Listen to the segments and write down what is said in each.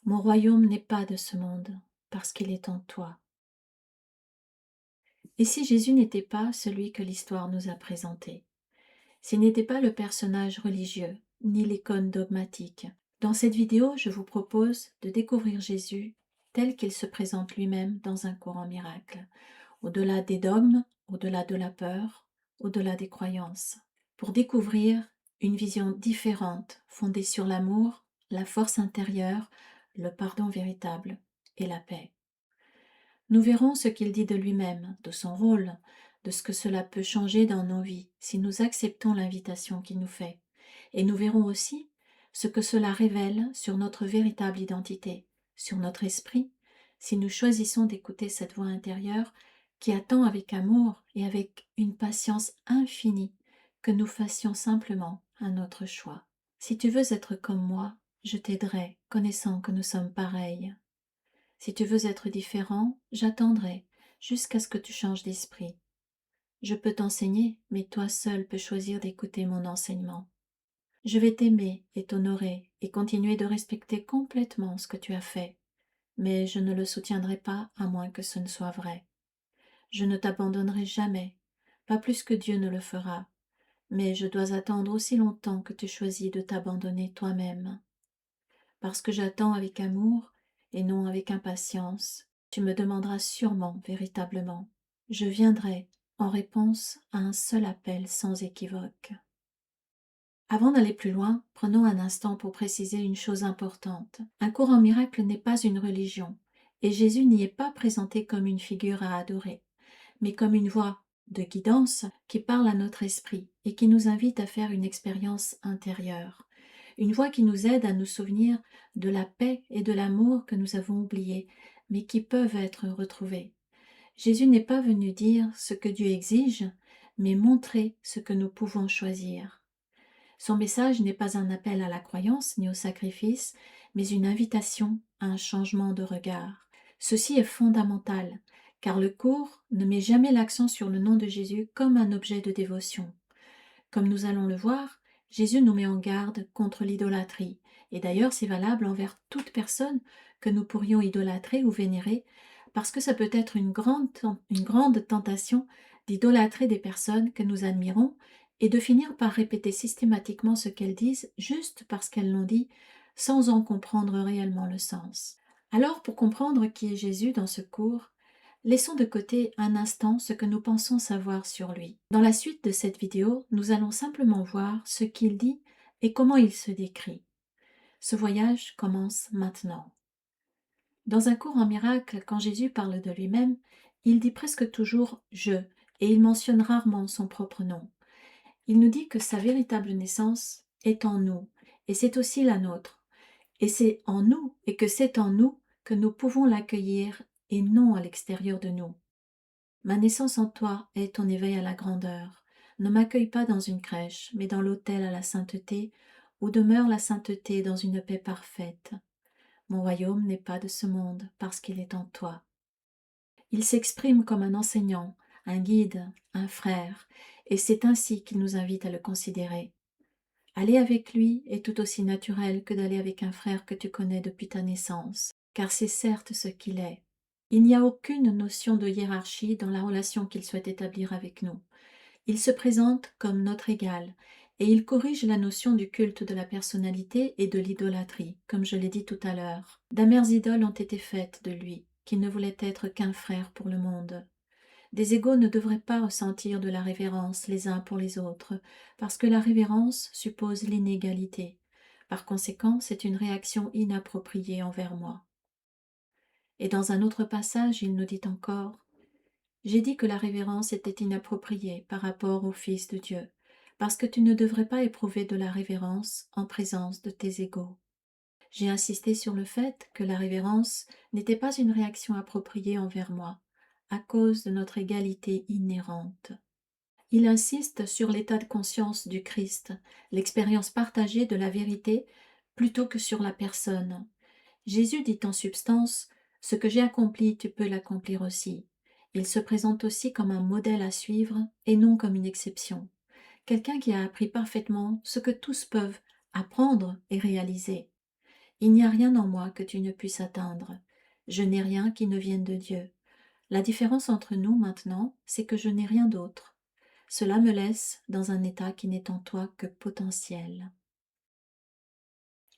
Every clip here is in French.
Mon royaume n'est pas de ce monde, parce qu'il est en toi. Et si Jésus n'était pas celui que l'histoire nous a présenté, s'il n'était pas le personnage religieux, ni l'icône dogmatique, dans cette vidéo, je vous propose de découvrir Jésus tel qu'il se présente lui-même dans un courant miracle, au-delà des dogmes, au-delà de la peur, au-delà des croyances, pour découvrir une vision différente, fondée sur l'amour, la force intérieure, le pardon véritable et la paix. Nous verrons ce qu'il dit de lui-même, de son rôle, de ce que cela peut changer dans nos vies si nous acceptons l'invitation qu'il nous fait. Et nous verrons aussi ce que cela révèle sur notre véritable identité, sur notre esprit, si nous choisissons d'écouter cette voix intérieure qui attend avec amour et avec une patience infinie que nous fassions simplement un autre choix. Si tu veux être comme moi, je t'aiderai, connaissant que nous sommes pareils. Si tu veux être différent, j'attendrai jusqu'à ce que tu changes d'esprit. Je peux t'enseigner, mais toi seul peux choisir d'écouter mon enseignement. Je vais t'aimer et t'honorer et continuer de respecter complètement ce que tu as fait, mais je ne le soutiendrai pas à moins que ce ne soit vrai. Je ne t'abandonnerai jamais, pas plus que Dieu ne le fera, mais je dois attendre aussi longtemps que tu choisis de t'abandonner toi-même. Parce que j'attends avec amour et non avec impatience, tu me demanderas sûrement véritablement. Je viendrai en réponse à un seul appel sans équivoque. Avant d'aller plus loin, prenons un instant pour préciser une chose importante. Un courant miracle n'est pas une religion, et Jésus n'y est pas présenté comme une figure à adorer, mais comme une voix de guidance qui parle à notre esprit et qui nous invite à faire une expérience intérieure. Une voix qui nous aide à nous souvenir de la paix et de l'amour que nous avons oubliés, mais qui peuvent être retrouvés. Jésus n'est pas venu dire ce que Dieu exige, mais montrer ce que nous pouvons choisir. Son message n'est pas un appel à la croyance ni au sacrifice, mais une invitation à un changement de regard. Ceci est fondamental, car le cours ne met jamais l'accent sur le nom de Jésus comme un objet de dévotion. Comme nous allons le voir, Jésus nous met en garde contre l'idolâtrie, et d'ailleurs c'est valable envers toute personne que nous pourrions idolâtrer ou vénérer, parce que ça peut être une grande tentation d'idolâtrer des personnes que nous admirons et de finir par répéter systématiquement ce qu'elles disent juste parce qu'elles l'ont dit, sans en comprendre réellement le sens. Alors, pour comprendre qui est Jésus dans ce cours, laissons de côté un instant ce que nous pensons savoir sur lui. Dans la suite de cette vidéo, nous allons simplement voir ce qu'il dit et comment il se décrit. Ce voyage commence maintenant. Dans un cours en miracle, quand Jésus parle de lui-même, il dit presque toujours « je » et il mentionne rarement son propre nom. Il nous dit que sa véritable naissance est en nous et c'est aussi la nôtre. Et c'est en nous et que c'est en nous que nous pouvons l'accueillir et non à l'extérieur de nous. Ma naissance en toi est ton éveil à la grandeur. Ne m'accueille pas dans une crèche, mais dans l'autel à la sainteté, où demeure la sainteté dans une paix parfaite. Mon royaume n'est pas de ce monde, parce qu'il est en toi. Il s'exprime comme un enseignant, un guide, un frère, et c'est ainsi qu'il nous invite à le considérer. Aller avec lui est tout aussi naturel que d'aller avec un frère que tu connais depuis ta naissance, car c'est certes ce qu'il est. Il n'y a aucune notion de hiérarchie dans la relation qu'il souhaite établir avec nous. Il se présente comme notre égal, et il corrige la notion du culte de la personnalité et de l'idolâtrie, comme je l'ai dit tout à l'heure. D'amères idoles ont été faites de lui, qui ne voulait être qu'un frère pour le monde. Des égaux ne devraient pas ressentir de la révérence les uns pour les autres, parce que la révérence suppose l'inégalité. Par conséquent, c'est une réaction inappropriée envers moi. Et dans un autre passage, il nous dit encore « J'ai dit que la révérence était inappropriée par rapport au Fils de Dieu, parce que tu ne devrais pas éprouver de la révérence en présence de tes égaux. » J'ai insisté sur le fait que la révérence n'était pas une réaction appropriée envers moi, à cause de notre égalité inhérente. Il insiste sur l'état de conscience du Christ, l'expérience partagée de la vérité, plutôt que sur la personne. Jésus dit en substance « Ce que j'ai accompli, tu peux l'accomplir aussi ». Il se présente aussi comme un modèle à suivre et non comme une exception. Quelqu'un qui a appris parfaitement ce que tous peuvent apprendre et réaliser. Il n'y a rien en moi que tu ne puisses atteindre. Je n'ai rien qui ne vienne de Dieu. La différence entre nous maintenant, c'est que je n'ai rien d'autre. Cela me laisse dans un état qui n'est en toi que potentiel.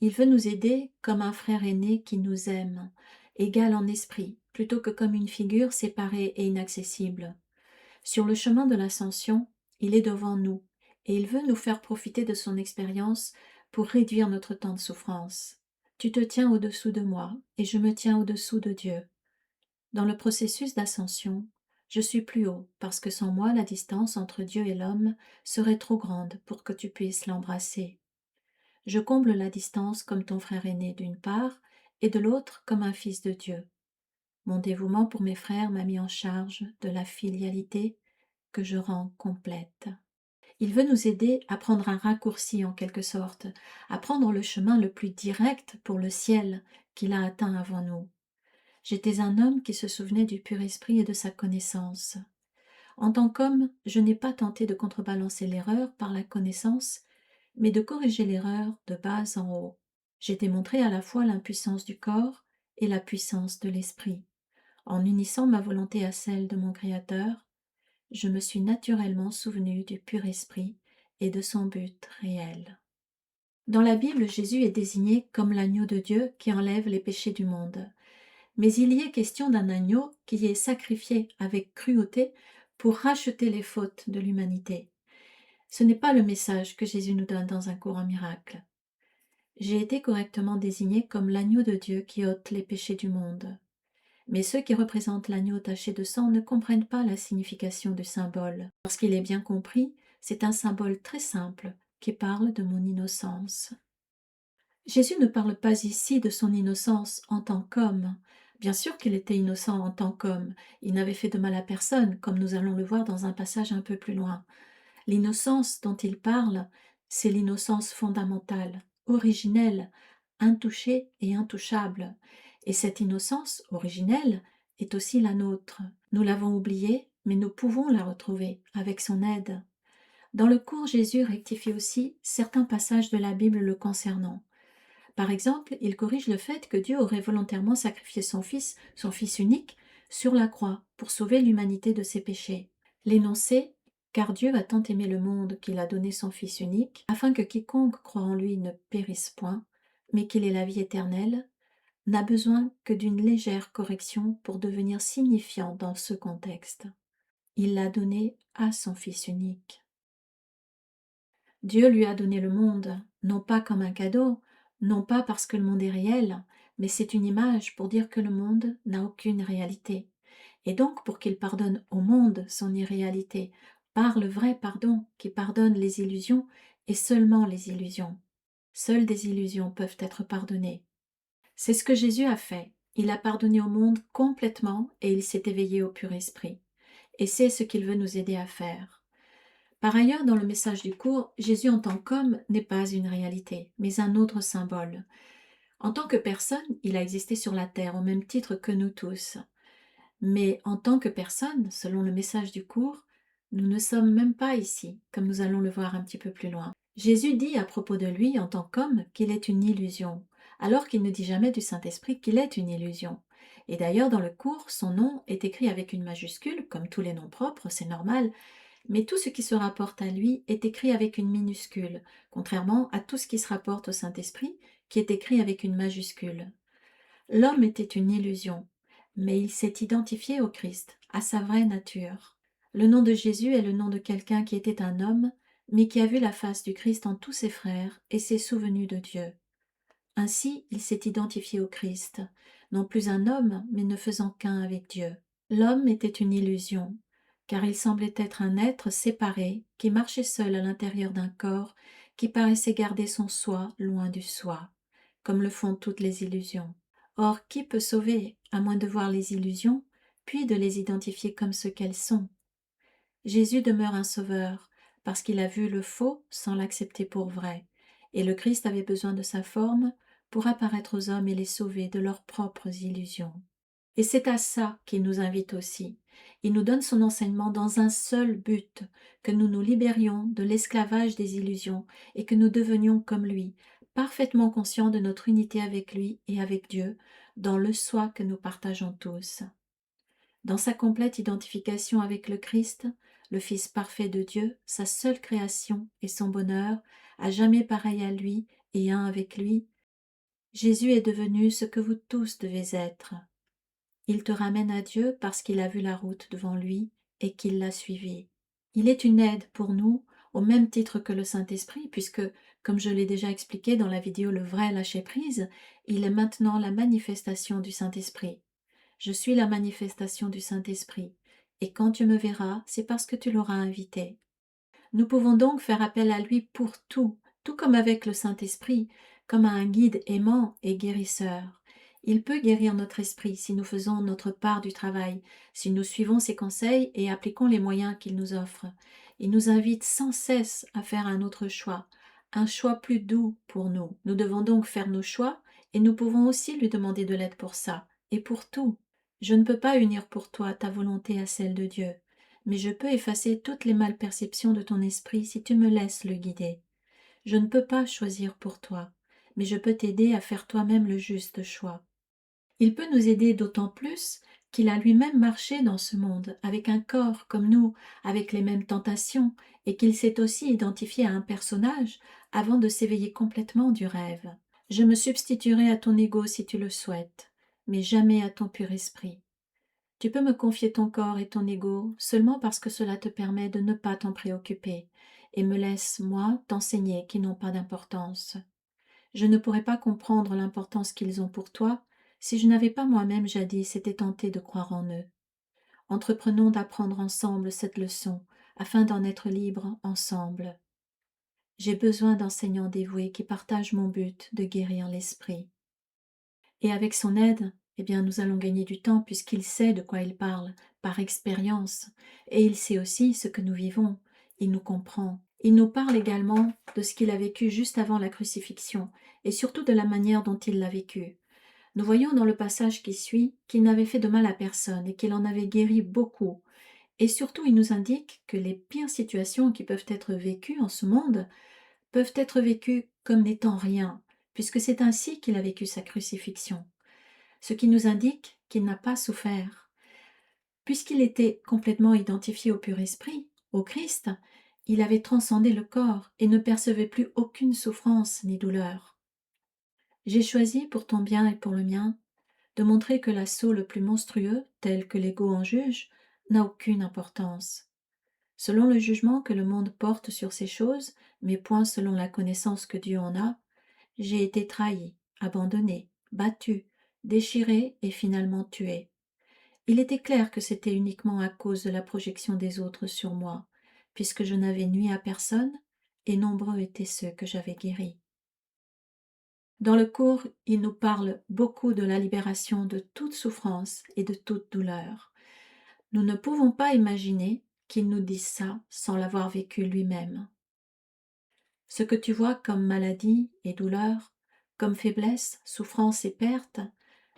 Il veut nous aider comme un frère aîné qui nous aime, égal en esprit, plutôt que comme une figure séparée et inaccessible. Sur le chemin de l'ascension, il est devant nous, et il veut nous faire profiter de son expérience pour réduire notre temps de souffrance. Tu te tiens au-dessous de moi, et je me tiens au-dessous de Dieu. Dans le processus d'ascension, je suis plus haut, parce que sans moi la distance entre Dieu et l'homme serait trop grande pour que tu puisses l'embrasser. Je comble la distance comme ton frère aîné d'une part, et de l'autre comme un fils de Dieu. Mon dévouement pour mes frères m'a mis en charge de la filialité que je rends complète. Il veut nous aider à prendre un raccourci en quelque sorte, à prendre le chemin le plus direct pour le ciel qu'il a atteint avant nous. J'étais un homme qui se souvenait du pur esprit et de sa connaissance. En tant qu'homme, je n'ai pas tenté de contrebalancer l'erreur par la connaissance, mais de corriger l'erreur de bas en haut. J'ai démontré à la fois l'impuissance du corps et la puissance de l'esprit. En unissant ma volonté à celle de mon Créateur, je me suis naturellement souvenu du pur esprit et de son but réel. Dans la Bible, Jésus est désigné comme l'agneau de Dieu qui enlève les péchés du monde. Mais il y est question d'un agneau qui est sacrifié avec cruauté pour racheter les fautes de l'humanité. Ce n'est pas le message que Jésus nous donne dans un courant miracle. J'ai été correctement désigné comme l'agneau de Dieu qui ôte les péchés du monde. Mais ceux qui représentent l'agneau taché de sang ne comprennent pas la signification du symbole. Lorsqu'il est bien compris, c'est un symbole très simple qui parle de mon innocence. Jésus ne parle pas ici de son innocence en tant qu'homme. Bien sûr qu'il était innocent en tant qu'homme. Il n'avait fait de mal à personne, comme nous allons le voir dans un passage un peu plus loin. L'innocence dont il parle, c'est l'innocence fondamentale, originelle, intouchée et intouchable. Et cette innocence originelle est aussi la nôtre. Nous l'avons oubliée, mais nous pouvons la retrouver avec son aide. Dans le cours, Jésus rectifie aussi certains passages de la Bible le concernant. Par exemple, il corrige le fait que Dieu aurait volontairement sacrifié son Fils unique, sur la croix pour sauver l'humanité de ses péchés. L'énoncé car Dieu a tant aimé le monde qu'il a donné son Fils unique, afin que quiconque croit en lui ne périsse point, mais qu'il ait la vie éternelle, n'a besoin que d'une légère correction pour devenir signifiant dans ce contexte. Il l'a donné à son Fils unique. Dieu lui a donné le monde, non pas comme un cadeau, non pas parce que le monde est réel, mais c'est une image pour dire que le monde n'a aucune réalité. Et donc pour qu'il pardonne au monde son irréalité, par le vrai pardon qui pardonne les illusions et seulement les illusions. Seules des illusions peuvent être pardonnées. C'est ce que Jésus a fait. Il a pardonné au monde complètement et il s'est éveillé au pur esprit. Et c'est ce qu'il veut nous aider à faire. Par ailleurs, dans le message du cours, Jésus en tant qu'homme n'est pas une réalité, mais un autre symbole. En tant que personne, il a existé sur la terre au même titre que nous tous. Mais en tant que personne, selon le message du cours, nous ne sommes même pas ici, comme nous allons le voir un petit peu plus loin. Jésus dit à propos de lui en tant qu'homme qu'il est une illusion, alors qu'il ne dit jamais du Saint-Esprit qu'il est une illusion. Et d'ailleurs, dans le cours, son nom est écrit avec une majuscule, comme tous les noms propres, c'est normal, mais tout ce qui se rapporte à lui est écrit avec une minuscule, contrairement à tout ce qui se rapporte au Saint-Esprit, qui est écrit avec une majuscule. L'homme était une illusion, mais il s'est identifié au Christ, à sa vraie nature. Le nom de Jésus est le nom de quelqu'un qui était un homme, mais qui a vu la face du Christ en tous ses frères et s'est souvenu de Dieu. Ainsi, il s'est identifié au Christ, non plus un homme, mais ne faisant qu'un avec Dieu. L'homme était une illusion, car il semblait être un être séparé qui marchait seul à l'intérieur d'un corps qui paraissait garder son soi loin du soi, comme le font toutes les illusions. Or, qui peut sauver, à moins de voir les illusions, puis de les identifier comme ce qu'elles sont? Jésus demeure un sauveur, parce qu'il a vu le faux sans l'accepter pour vrai, et le Christ avait besoin de sa forme pour apparaître aux hommes et les sauver de leurs propres illusions. Et c'est à ça qu'il nous invite aussi. Il nous donne son enseignement dans un seul but, que nous nous libérions de l'esclavage des illusions et que nous devenions comme lui, parfaitement conscients de notre unité avec lui et avec Dieu, dans le soi que nous partageons tous. Dans sa complète identification avec le Christ, le Fils parfait de Dieu, sa seule création et son bonheur, à jamais pareil à lui et un avec lui, Jésus est devenu ce que vous tous devez être. Il te ramène à Dieu parce qu'il a vu la route devant lui et qu'il l'a suivie. Il est une aide pour nous, au même titre que le Saint-Esprit, puisque, comme je l'ai déjà expliqué dans la vidéo Le vrai lâcher-prise, il est maintenant la manifestation du Saint-Esprit. Je suis la manifestation du Saint-Esprit, et quand tu me verras, c'est parce que tu l'auras invité. Nous pouvons donc faire appel à lui pour tout, tout comme avec le Saint-Esprit, comme à un guide aimant et guérisseur. Il peut guérir notre esprit si nous faisons notre part du travail, si nous suivons ses conseils et appliquons les moyens qu'il nous offre. Il nous invite sans cesse à faire un autre choix, un choix plus doux pour nous. Nous devons donc faire nos choix et nous pouvons aussi lui demander de l'aide pour ça, et pour tout. Je ne peux pas unir pour toi ta volonté à celle de Dieu, mais je peux effacer toutes les malperceptions de ton esprit si tu me laisses le guider. Je ne peux pas choisir pour toi, mais je peux t'aider à faire toi-même le juste choix. Il peut nous aider d'autant plus qu'il a lui-même marché dans ce monde, avec un corps comme nous, avec les mêmes tentations, et qu'il s'est aussi identifié à un personnage avant de s'éveiller complètement du rêve. Je me substituerai à ton ego si tu le souhaites, mais jamais à ton pur esprit. Tu peux me confier ton corps et ton ego seulement parce que cela te permet de ne pas t'en préoccuper, et me laisse, moi, t'enseigner qui n'ont pas d'importance. Je ne pourrais pas comprendre l'importance qu'ils ont pour toi si je n'avais pas moi-même jadis été tentée de croire en eux. Entreprenons d'apprendre ensemble cette leçon, afin d'en être libres ensemble. J'ai besoin d'enseignants dévoués qui partagent mon but de guérir l'esprit. Et avec son aide, eh bien, nous allons gagner du temps puisqu'il sait de quoi il parle, par expérience, et il sait aussi ce que nous vivons, il nous comprend. Il nous parle également de ce qu'il a vécu juste avant la crucifixion, et surtout de la manière dont il l'a vécu. Nous voyons dans le passage qui suit qu'il n'avait fait de mal à personne et qu'il en avait guéri beaucoup. Et surtout, il nous indique que les pires situations qui peuvent être vécues en ce monde peuvent être vécues comme n'étant rien, puisque c'est ainsi qu'il a vécu sa crucifixion, ce qui nous indique qu'il n'a pas souffert. Puisqu'il était complètement identifié au pur esprit, au Christ, il avait transcendé le corps et ne percevait plus aucune souffrance ni douleur. J'ai choisi, pour ton bien et pour le mien, de montrer que l'assaut le plus monstrueux, tel que l'ego en juge, n'a aucune importance. Selon le jugement que le monde porte sur ces choses, mais point selon la connaissance que Dieu en a, j'ai été trahi, abandonné, battu, déchiré et finalement tué. Il était clair que c'était uniquement à cause de la projection des autres sur moi, puisque je n'avais nui à personne, et nombreux étaient ceux que j'avais guéris. Dans le cours, il nous parle beaucoup de la libération de toute souffrance et de toute douleur. Nous ne pouvons pas imaginer qu'il nous dise ça sans l'avoir vécu lui-même. Ce que tu vois comme maladie et douleur, comme faiblesse, souffrance et perte,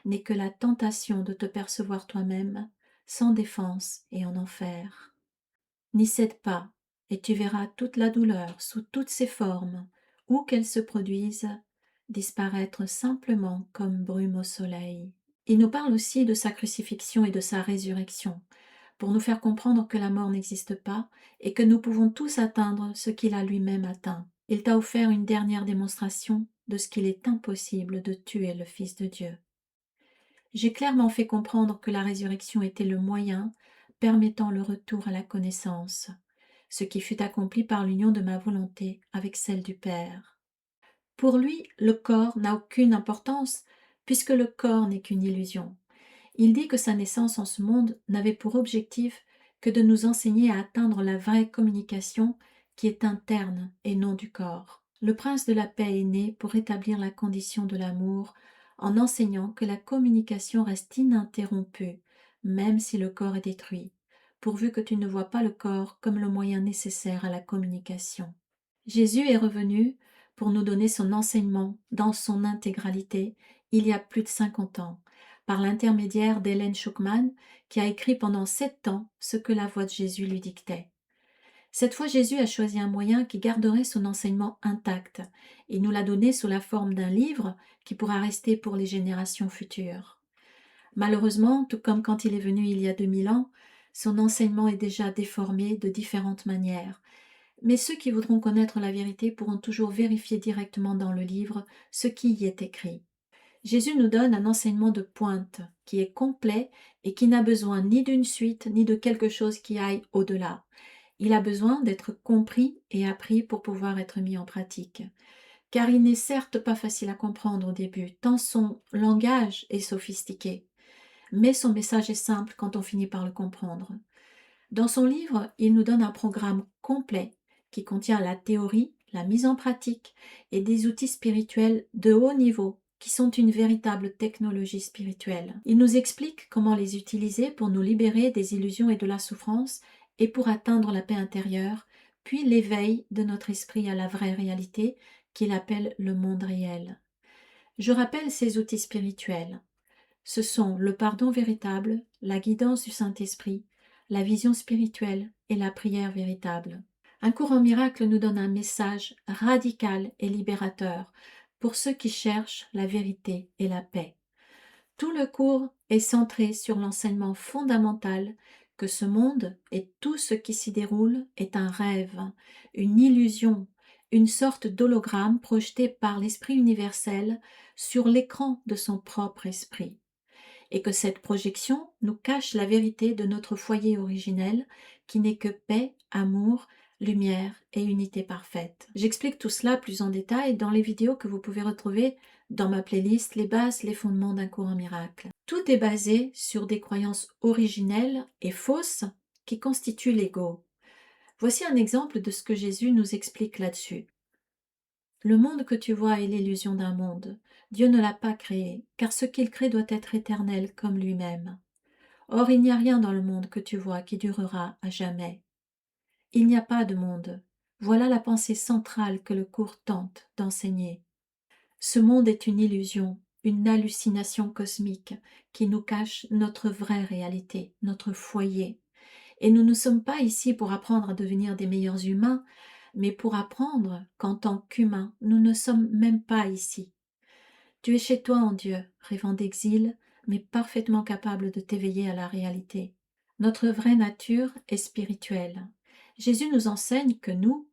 n'est que la tentation de te percevoir toi-même sans défense et en enfer. N'y cède pas, et tu verras toute la douleur sous toutes ses formes, où qu'elle se produise, disparaître simplement comme brume au soleil. Il nous parle aussi de sa crucifixion et de sa résurrection, pour nous faire comprendre que la mort n'existe pas et que nous pouvons tous atteindre ce qu'il a lui-même atteint. Il t'a offert une dernière démonstration de ce qu'il est impossible de tuer le Fils de Dieu. J'ai clairement fait comprendre que la résurrection était le moyen permettant le retour à la connaissance, ce qui fut accompli par l'union de ma volonté avec celle du Père. Pour lui, le corps n'a aucune importance puisque le corps n'est qu'une illusion. Il dit que sa naissance en ce monde n'avait pour objectif que de nous enseigner à atteindre la vraie communication qui est interne et non du corps. Le prince de la paix est né pour établir la condition de l'amour en enseignant que la communication reste ininterrompue, même si le corps est détruit, pourvu que tu ne vois pas le corps comme le moyen nécessaire à la communication. Jésus est revenu pour nous donner son enseignement dans son intégralité il y a plus de 50 ans, par l'intermédiaire d'Hélène Schuckmann, qui a écrit pendant 7 ans ce que la voix de Jésus lui dictait. Cette fois, Jésus a choisi un moyen qui garderait son enseignement intact. Il nous l'a donné sous la forme d'un livre qui pourra rester pour les générations futures. Malheureusement, tout comme quand il est venu il y a 2000 ans, son enseignement est déjà déformé de différentes manières. Mais ceux qui voudront connaître la vérité pourront toujours vérifier directement dans le livre ce qui y est écrit. Jésus nous donne un enseignement de pointe qui est complet et qui n'a besoin ni d'une suite ni de quelque chose qui aille au-delà. Il a besoin d'être compris et appris pour pouvoir être mis en pratique. Car il n'est certes pas facile à comprendre au début, tant son langage est sophistiqué. Mais son message est simple quand on finit par le comprendre. Dans son livre, il nous donne un programme complet qui contient la théorie, la mise en pratique et des outils spirituels de haut niveau qui sont une véritable technologie spirituelle. Il nous explique comment les utiliser pour nous libérer des illusions et de la souffrance et pour atteindre la paix intérieure, puis l'éveil de notre esprit à la vraie réalité qu'il appelle le monde réel. Je rappelle ces outils spirituels. Ce sont le pardon véritable, la guidance du Saint-Esprit, la vision spirituelle et la prière véritable. Un cours en miracle nous donne un message radical et libérateur pour ceux qui cherchent la vérité et la paix. Tout le cours est centré sur l'enseignement fondamental que ce monde et tout ce qui s'y déroule est un rêve, une illusion, une sorte d'hologramme projeté par l'Esprit universel sur l'écran de son propre esprit et que cette projection nous cache la vérité de notre foyer originel qui n'est que paix, amour, lumière et unité parfaite. J'explique tout cela plus en détail dans les vidéos que vous pouvez retrouver dans ma playlist Les bases, les fondements d'un cours en miracle. Tout est basé sur des croyances originelles et fausses qui constituent l'ego. Voici un exemple de ce que Jésus nous explique là-dessus. Le monde que tu vois est l'illusion d'un monde. Dieu ne l'a pas créé, car ce qu'il crée doit être éternel comme lui-même. Or, il n'y a rien dans le monde que tu vois qui durera à jamais. Il n'y a pas de monde. Voilà la pensée centrale que le cours tente d'enseigner. Ce monde est une illusion, une hallucination cosmique qui nous cache notre vraie réalité, notre foyer. Et nous ne sommes pas ici pour apprendre à devenir des meilleurs humains, mais pour apprendre qu'en tant qu'humains, nous ne sommes même pas ici. Tu es chez toi en Dieu, rêvant d'exil, mais parfaitement capable de t'éveiller à la réalité. Notre vraie nature est spirituelle. Jésus nous enseigne que nous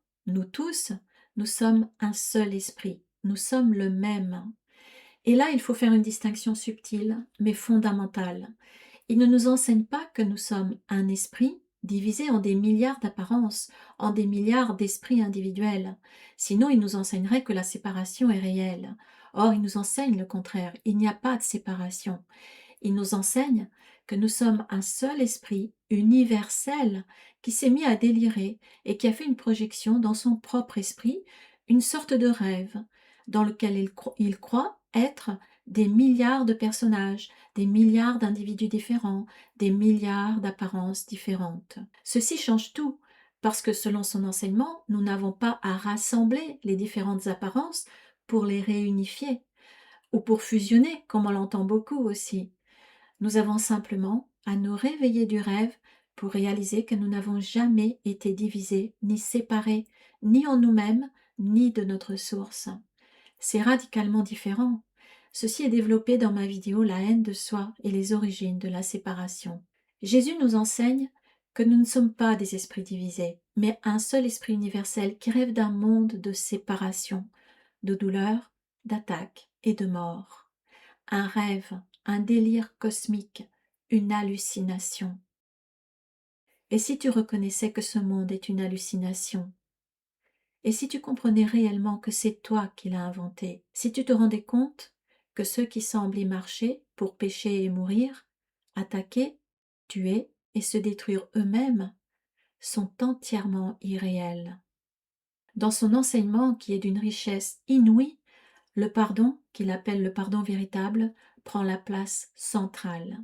tous, nous sommes un seul esprit, nous sommes le même. Et là, il faut faire une distinction subtile, mais fondamentale. Il ne nous enseigne pas que nous sommes un esprit divisé en des milliards d'apparences, en des milliards d'esprits individuels. Sinon, il nous enseignerait que la séparation est réelle. Or, il nous enseigne le contraire. Il n'y a pas de séparation. Il nous enseigne que nous sommes un seul esprit universel qui s'est mis à délirer et qui a fait une projection dans son propre esprit, une sorte de rêve dans lequel il croit être des milliards de personnages, des milliards d'individus différents, des milliards d'apparences différentes. Ceci change tout, parce que selon son enseignement, nous n'avons pas à rassembler les différentes apparences pour les réunifier, ou pour fusionner, comme on l'entend beaucoup aussi. Nous avons simplement à nous réveiller du rêve pour réaliser que nous n'avons jamais été divisés, ni séparés, ni en nous-mêmes, ni de notre source. C'est radicalement différent. Ceci est développé dans ma vidéo La haine de soi et les origines de la séparation. Jésus nous enseigne que nous ne sommes pas des esprits divisés, mais un seul esprit universel qui rêve d'un monde de séparation, de douleur, d'attaque et de mort. Un rêve, un délire cosmique, une hallucination. Et si tu reconnaissais que ce monde est une hallucination? Et si tu comprenais réellement que c'est toi qui l'as inventé? Si tu te rendais compte que ceux qui semblent y marcher pour pécher et mourir, attaquer, tuer et se détruire eux-mêmes sont entièrement irréels. Dans son enseignement qui est d'une richesse inouïe, le pardon, qu'il appelle le pardon véritable, prend la place centrale.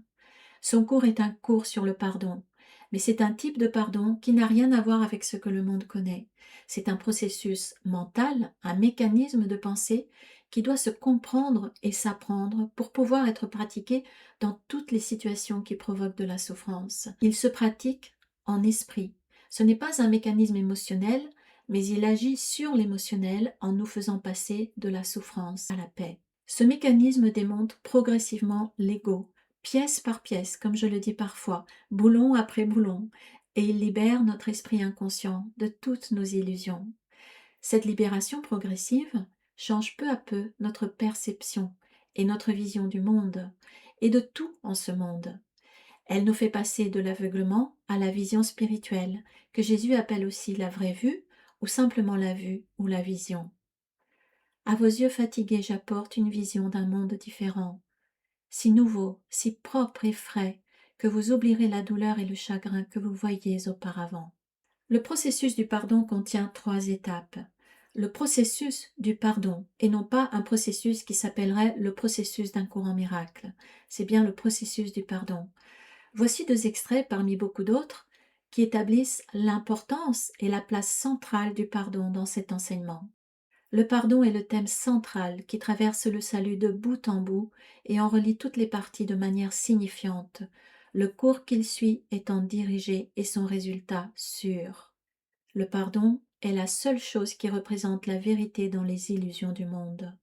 Son cours est un cours sur le pardon, mais c'est un type de pardon qui n'a rien à voir avec ce que le monde connaît. C'est un processus mental, un mécanisme de pensée qui doit se comprendre et s'apprendre pour pouvoir être pratiqué dans toutes les situations qui provoquent de la souffrance. Il se pratique en esprit, Ce n'est pas un mécanisme émotionnel, mais il agit sur l'émotionnel en nous faisant passer de la souffrance à la paix. Ce mécanisme démonte progressivement l'ego, pièce par pièce, comme je le dis parfois, boulon après boulon, et il libère notre esprit inconscient de toutes nos illusions. Cette libération progressive change peu à peu notre perception et notre vision du monde, et de tout en ce monde. Elle nous fait passer de l'aveuglement à la vision spirituelle, que Jésus appelle aussi la vraie vue, ou simplement la vue ou la vision. À vos yeux fatigués, j'apporte une vision d'un monde différent, si nouveau, si propre et frais, que vous oublierez la douleur et le chagrin que vous voyiez auparavant. Le processus du pardon contient 3 étapes. Le processus du pardon, et non pas un processus qui s'appellerait le processus d'un courant miracle. C'est bien le processus du pardon. Voici 2 extraits parmi beaucoup d'autres qui établissent l'importance et la place centrale du pardon dans cet enseignement. Le pardon est le thème central qui traverse le salut de bout en bout et en relie toutes les parties de manière signifiante, le cours qu'il suit étant dirigé et son résultat sûr. Le pardon est la seule chose qui représente la vérité dans les illusions du monde.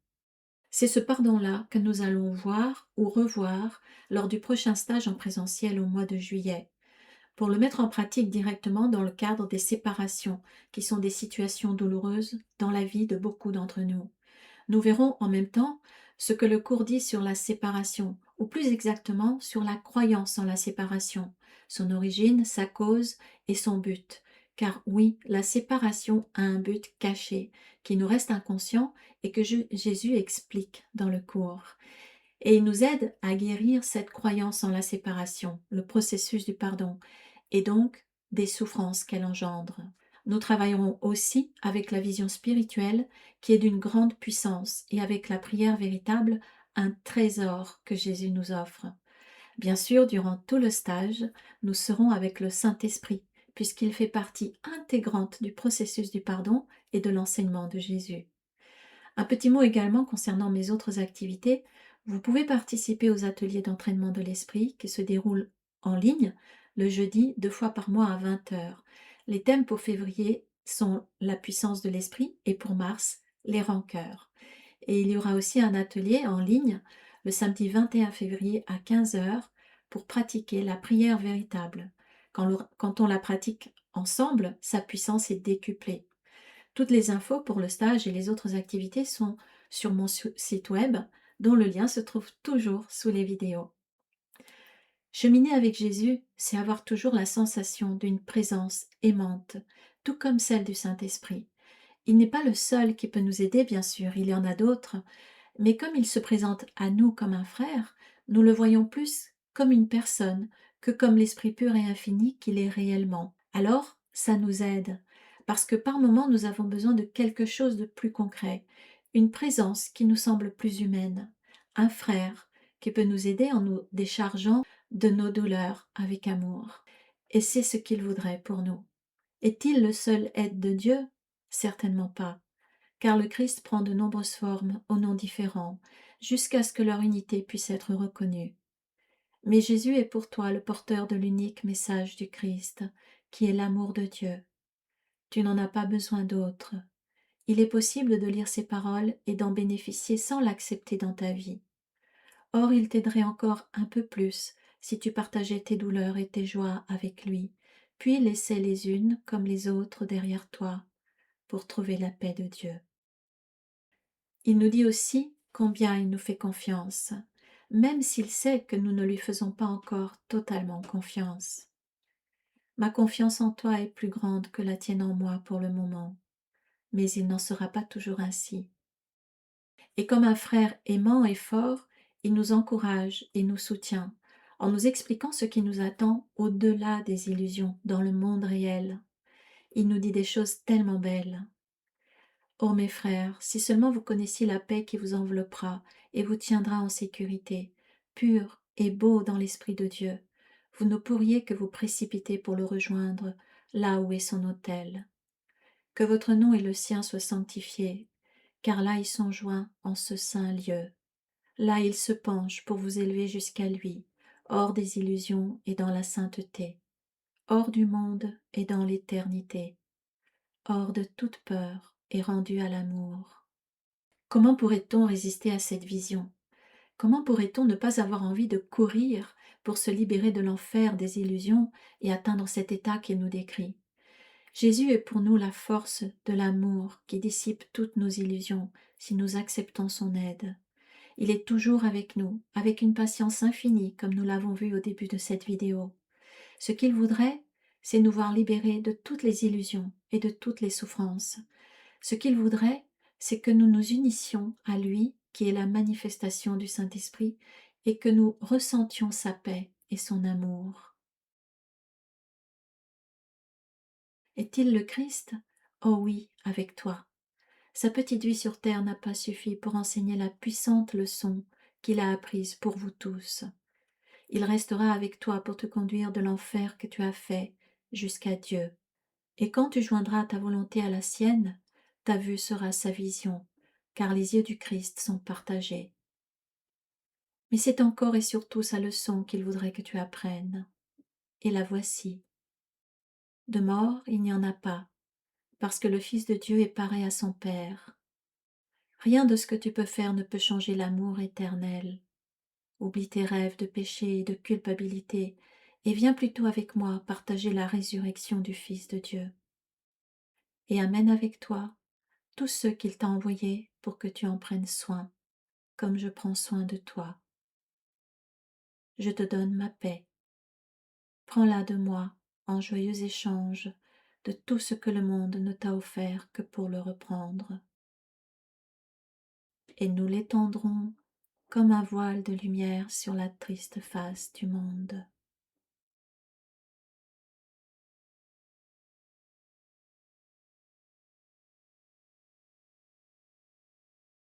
C'est ce pardon-là que nous allons voir ou revoir lors du prochain stage en présentiel au mois de juillet, pour le mettre en pratique directement dans le cadre des séparations, qui sont des situations douloureuses dans la vie de beaucoup d'entre nous. Nous verrons en même temps ce que le cours dit sur la séparation, ou plus exactement sur la croyance en la séparation, son origine, sa cause et son but. Car oui, la séparation a un but caché, qui nous reste inconscient et que Jésus explique dans le cours. Et il nous aide à guérir cette croyance en la séparation, le processus du pardon, et donc des souffrances qu'elle engendre. Nous travaillerons aussi avec la vision spirituelle qui est d'une grande puissance et avec la prière véritable, un trésor que Jésus nous offre. Bien sûr, durant tout le stage, nous serons avec le Saint-Esprit, puisqu'il fait partie intégrante du processus du pardon et de l'enseignement de Jésus. Un petit mot également concernant mes autres activités. Vous pouvez participer aux ateliers d'entraînement de l'esprit qui se déroulent en ligne le jeudi 2 fois par mois à 20 heures. Les thèmes pour février sont la puissance de l'esprit et pour mars, les rancœurs. Et il y aura aussi un atelier en ligne le samedi 21 février à 15 heures pour pratiquer la prière véritable. Quand on la pratique ensemble, sa puissance est décuplée. Toutes les infos pour le stage et les autres activités sont sur mon site web, dont le lien se trouve toujours sous les vidéos. Cheminer avec Jésus, c'est avoir toujours la sensation d'une présence aimante, tout comme celle du Saint-Esprit. Il n'est pas le seul qui peut nous aider, bien sûr, il y en a d'autres, mais comme il se présente à nous comme un frère, nous le voyons plus comme une personne que comme l'Esprit pur et infini qu'il est réellement. Alors, ça nous aide, parce que par moments nous avons besoin de quelque chose de plus concret, une présence qui nous semble plus humaine, un frère qui peut nous aider en nous déchargeant de nos douleurs avec amour. Et c'est ce qu'il voudrait pour nous. Est-il le seul aide de Dieu? Certainement pas, car le Christ prend de nombreuses formes aux noms différents, jusqu'à ce que leur unité puisse être reconnue. Mais Jésus est pour toi le porteur de l'unique message du Christ, qui est l'amour de Dieu. Tu n'en as pas besoin d'autre. Il est possible de lire ces paroles et d'en bénéficier sans l'accepter dans ta vie. Or, il t'aiderait encore un peu plus si tu partageais tes douleurs et tes joies avec lui, puis laissais les unes comme les autres derrière toi pour trouver la paix de Dieu. Il nous dit aussi combien il nous fait confiance, même s'il sait que nous ne lui faisons pas encore totalement confiance. Ma confiance en toi est plus grande que la tienne en moi pour le moment, mais il n'en sera pas toujours ainsi. Et comme un frère aimant et fort, il nous encourage et nous soutient, en nous expliquant ce qui nous attend au-delà des illusions, dans le monde réel. Il nous dit des choses tellement belles. Ô mes frères, si seulement vous connaissiez la paix qui vous enveloppera et vous tiendra en sécurité, pur et beau dans l'Esprit de Dieu, vous ne pourriez que vous précipiter pour le rejoindre, là où est son autel. Que votre nom et le sien soient sanctifiés, car là ils sont joints en ce saint lieu. Là il se penche pour vous élever jusqu'à lui, hors des illusions et dans la sainteté. hors du monde et dans l'éternité, hors de toute peur et rendu à l'amour. Comment pourrait-on résister à cette vision? Comment pourrait-on ne pas avoir envie de courir pour se libérer de l'enfer des illusions et atteindre cet état qu'il nous décrit? Jésus est pour nous la force de l'amour qui dissipe toutes nos illusions si nous acceptons son aide. Il est toujours avec nous, avec une patience infinie comme nous l'avons vu au début de cette vidéo. Ce qu'il voudrait, c'est nous voir libérés de toutes les illusions et de toutes les souffrances. Ce qu'il voudrait, c'est que nous nous unissions à lui, qui est la manifestation du Saint-Esprit, et que nous ressentions sa paix et son amour. Est-il le Christ? Oh oui, avec toi. Sa petite vie sur terre n'a pas suffi pour enseigner la puissante leçon qu'il a apprise pour vous tous. Il restera avec toi pour te conduire de l'enfer que tu as fait jusqu'à Dieu. Et quand tu joindras ta volonté à la sienne, ta vue sera sa vision, car les yeux du Christ sont partagés. Mais c'est encore et surtout sa leçon qu'il voudrait que tu apprennes. Et la voici. De mort, il n'y en a pas, parce que le Fils de Dieu est pareil à son Père. Rien de ce que tu peux faire ne peut changer l'amour éternel. Oublie tes rêves de péché et de culpabilité, et viens plutôt avec moi partager la résurrection du Fils de Dieu. Et amène avec toi tous ceux qu'il t'a envoyés pour que tu en prennes soin, comme je prends soin de toi. Je te donne ma paix. Prends-la de moi en joyeux échange de tout ce que le monde ne t'a offert que pour le reprendre. Et nous l'étendrons comme un voile de lumière sur la triste face du monde.